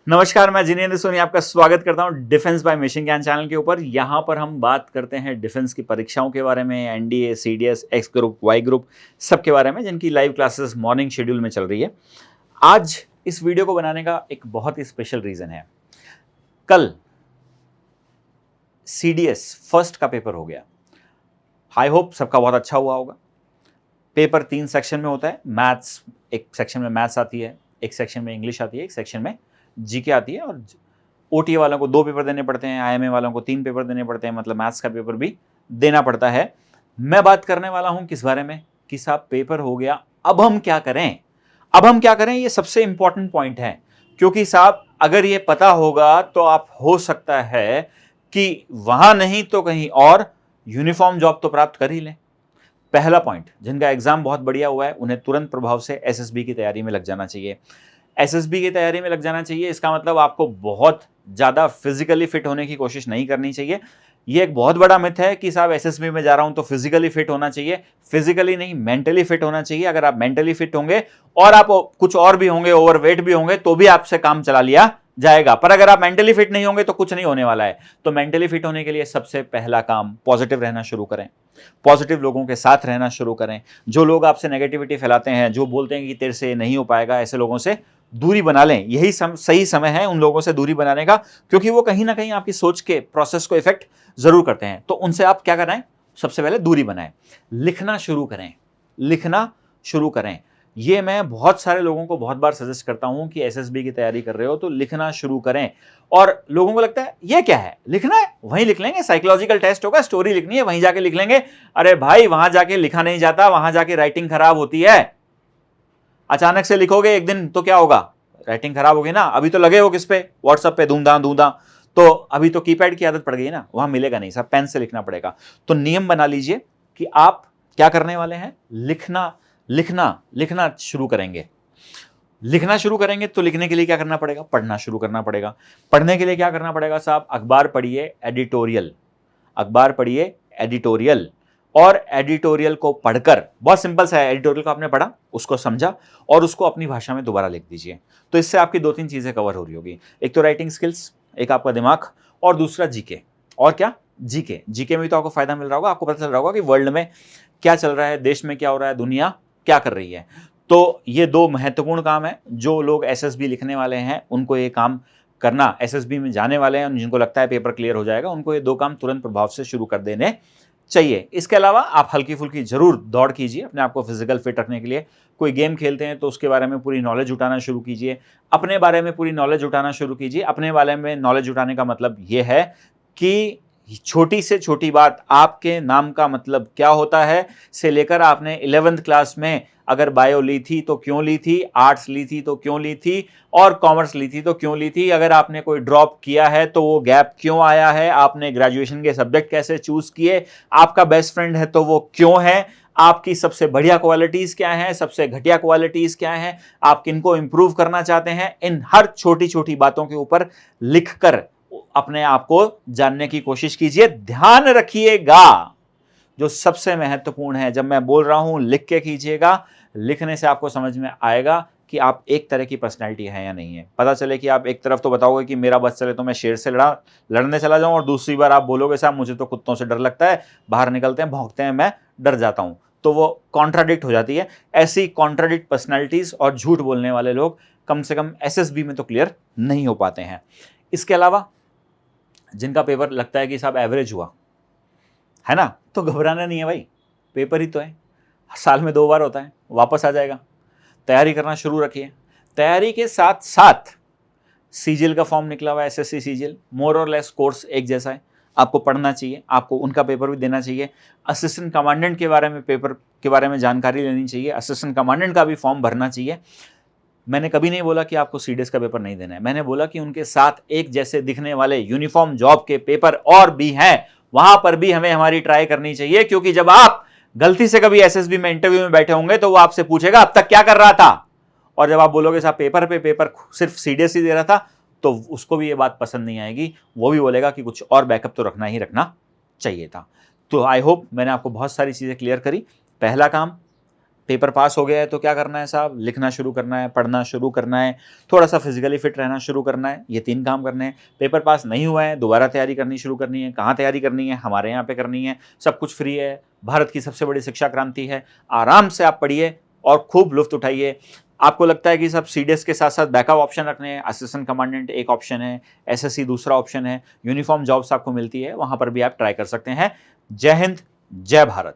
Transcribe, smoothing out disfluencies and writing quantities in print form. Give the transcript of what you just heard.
नमस्कार, मैं जिनेंद्र सोनी आपका स्वागत करता हूं डिफेंस बाय मिशन ज्ञान चैनल के ऊपर। यहां पर हम बात करते हैं डिफेंस की परीक्षाओं के बारे में, NDA, CDS, X group, Y group, सब के बारे में, जिनकी लाइव क्लासेस मॉर्निंग शेड्यूल में चल रही है। आज इस वीडियो को बनाने का एक बहुत ही स्पेशल रीजन है। कल सीडीएस फर्स्ट का पेपर हो गया। आई होप सबका बहुत अच्छा हुआ होगा। पेपर 3 सेक्शन में होता है। मैथ्स, एक सेक्शन में मैथ्स आती है, एक सेक्शन में इंग्लिश आती है, एक सेक्शन में जीके आती है, और ओटीए वालों को 2 पेपर देने पड़ते हैं, आईएमए वालों को 3 पेपर देने पड़ते हैं, मतलब मैथ्स का पेपर भी देना पड़ता है। मैं बात करने वाला हूं किस बारे में कि साहब पेपर हो गया, अब हम क्या करें। अब हम क्या करें, ये सबसे इंपॉर्टेंट पॉइंट है, क्योंकि साहब अगर ये पता होगा तो आप हो सकता है कि वहां नहीं तो कहीं और यूनिफॉर्म जॉब तो प्राप्त कर ही लें। पहला पॉइंट, जिनका एग्जाम बहुत बढ़िया हुआ है उन्हें तुरंत प्रभाव से एसएसबी की तैयारी में लग जाना चाहिए। एसएसबी की तैयारी में लग जाना चाहिए, इसका मतलब आपको बहुत ज़्यादा फिजिकली फिट होने की कोशिश नहीं करनी चाहिए। ये एक बहुत बड़ा मिथ है कि साहब एसएसबी में जा रहा हूं तो फिजिकली फिट होना चाहिए। फिजिकली नहीं, मेंटली फिट होना चाहिए। अगर आप मेंटली फिट होंगे और आप कुछ और भी होंगे, ओवरवेट भी होंगे, तो भी आपसे काम चला लिया जाएगा। पर अगर आप मेंटली फिट नहीं होंगे तो कुछ नहीं होने वाला है। तो मेंटली फिट होने के लिए सबसे पहला काम, पॉजिटिव रहना शुरू करें। पॉजिटिव लोगों के साथ रहना शुरू करें। जो लोग आपसे नेगेटिविटी फैलाते हैं, जो बोलते हैं कि तेरे से नहीं हो पाएगा, ऐसे लोगों से दूरी बना लें। यही सही समय है उन लोगों से दूरी बनाने का, क्योंकि वो कहीं ना कहीं आपकी सोच के प्रोसेस को इफेक्ट जरूर करते हैं। तो उनसे आप क्या कराएं, सबसे पहले दूरी बनाएं। लिखना शुरू करें, लिखना शुरू करें। ये मैं बहुत सारे लोगों को बहुत बार सजेस्ट करता हूं कि एसएसबी की तैयारी कर रहे हो तो लिखना शुरू करें। और लोगों को लगता है ये क्या है, लिखना है, वहीं लिख लेंगे, साइकोलॉजिकल टेस्ट होगा, स्टोरी लिखनी है, वहीं जाके लिख लेंगे। अरे भाई, वहां जाके लिखा नहीं जाता, वहां जाके राइटिंग खराब होती है। अचानक से लिखोगे एक दिन तो क्या होगा, राइटिंग खराब होगी ना। अभी तो लगे हो किस पे, व्हाट्सएप पे धूमधाम धूमधाम। तो अभी तो कीपैड की आदत पड़ गई ना, वहां मिलेगा नहीं, सब पेन से लिखना पड़ेगा। तो नियम बना लीजिए कि आप क्या करने वाले हैं, लिखना लिखना लिखना शुरू करेंगे। लिखना शुरू करेंगे तो लिखने के लिए क्या करना पड़ेगा, पढ़ना शुरू करना पड़ेगा। पढ़ने के लिए क्या करना पड़ेगा साहब, अखबार पढ़िए, एडिटोरियल, अखबार पढ़िए, एडिटोरियल। और एडिटोरियल को पढ़कर, बहुत सिंपल सा है, एडिटोरियल को आपने पढ़ा, उसको समझा और उसको अपनी भाषा में दोबारा लिख दीजिए। तो इससे आपकी 2-3 चीजें कवर हो रही होगी। एक तो राइटिंग स्किल्स, एक आपका दिमाग, और दूसरा जीके। और क्या, जीके। जीके में भी तो आपको फायदा मिल रहा होगा, आपको पता चल रहा होगा कि वर्ल्ड में क्या चल रहा है, देश में क्या हो रहा है, दुनिया क्या कर रही है। तो ये 2 महत्वपूर्ण काम है। जो लोग एसएसबी लिखने वाले हैं उनको ये काम करना, एसएसबी में जाने वाले हैं जिनको लगता है पेपर क्लियर हो जाएगा, उनको ये 2 काम तुरंत प्रभाव से शुरू कर देने चाहिए। इसके अलावा आप हल्की फुल्की जरूर दौड़ कीजिए अपने आप को फिजिकल फिट रखने के लिए। कोई गेम खेलते हैं तो उसके बारे में पूरी नॉलेज जुटाना शुरू कीजिए, अपने बारे में पूरी नॉलेज जुटाना शुरू कीजिए। अपने बारे में नॉलेज जुटाने का मतलब यह है कि छोटी से छोटी बात, आपके नाम का मतलब क्या होता है से लेकर आपने 11th क्लास में अगर बायो ली थी तो क्यों ली थी, आर्ट्स ली थी तो क्यों ली थी, और कॉमर्स ली थी तो क्यों ली थी, अगर आपने कोई ड्रॉप किया है तो वो गैप क्यों आया है, आपने ग्रेजुएशन के सब्जेक्ट कैसे चूज किए, आपका बेस्ट फ्रेंड है तो वो क्यों है, आपकी सबसे बढ़िया क्वालिटीज क्या हैं, सबसे घटिया क्वालिटीज क्या हैं, आप किनको इंप्रूव करना चाहते हैं, इन हर छोटी छोटी बातों के ऊपर लिखकर अपने आप को जानने की कोशिश कीजिए। ध्यान रखिएगा, जो सबसे महत्वपूर्ण है, जब मैं बोल रहा हूं लिख के कीजिएगा, लिखने से आपको समझ में आएगा कि आप एक तरह की पर्सनैलिटी है या नहीं है। पता चले कि आप एक तरफ तो बताओगे कि मेरा बस चले तो मैं शेर से लड़ने चला जाऊं, और दूसरी बार आप बोलोगे साहब मुझे तो कुत्तों से डर लगता है, बाहर निकलते हैं भौंकते हैं, मैं डर जाता हूं। तो वो कॉन्ट्राडिक्ट हो जाती है। ऐसी कॉन्ट्राडिक्ट पर्सनैलिटीज और झूठ बोलने वाले लोग कम से कम एसएसबी में तो क्लियर नहीं हो पाते हैं। इसके अलावा जिनका पेपर लगता है कि साहब एवरेज हुआ है ना, तो घबराना नहीं है भाई, पेपर ही तो है, साल में 2 बार होता है, वापस आ जाएगा। तैयारी करना शुरू रखिए। तैयारी के साथ साथ सीजीएल का फॉर्म निकला हुआ है, एसएससी सीजीएल, मोर और लेस कोर्स एक जैसा है, आपको पढ़ना चाहिए, आपको उनका पेपर भी देना चाहिए। असिस्टेंट कमांडेंट के बारे में, पेपर के बारे में जानकारी लेनी चाहिए, असिस्टेंट कमांडेंट का भी फॉर्म भरना चाहिए। मैंने कभी नहीं बोला कि आपको सीडीएस का पेपर नहीं देना है, मैंने बोला कि उनके साथ एक जैसे दिखने वाले यूनिफॉर्म जॉब के पेपर और भी हैं, वहां पर भी हमें हमारी ट्राई करनी चाहिए। क्योंकि जब आप गलती से कभी एसएसबी में इंटरव्यू में बैठे होंगे तो वो आपसे पूछेगा अब तक क्या कर रहा था, और जब आप बोलोगे साहब पेपर पे पेपर सिर्फ सीडीएस ही दे रहा था, तो उसको भी ये बात पसंद नहीं आएगी, वो भी बोलेगा कि कुछ और बैकअप तो रखना ही रखना चाहिए था। तो आई होप मैंने आपको बहुत सारी चीजें क्लियर करी। पहला काम, पेपर पास हो गया है तो क्या करना है साहब, लिखना शुरू करना है, पढ़ना शुरू करना है, थोड़ा सा फिजिकली फिट रहना शुरू करना है, ये 3 काम करने हैं। पेपर पास नहीं हुआ है, दोबारा तैयारी करनी शुरू करनी है। कहाँ तैयारी करनी है? हमारे यहाँ पे करनी है, सब कुछ फ्री है, भारत की सबसे बड़ी शिक्षा क्रांति है। आराम से आप पढ़िए और खूब लुत्फ उठाइए। आपको लगता है कि सब सीडीएस के साथ साथ बैकअप ऑप्शन रखने हैं, असिस्टेंट कमांडेंट एक ऑप्शन है, एसएससी दूसरा ऑप्शन है, यूनिफॉर्म जॉब्स आपको मिलती है, वहां पर भी आप ट्राई कर सकते हैं। जय हिंद, जय भारत।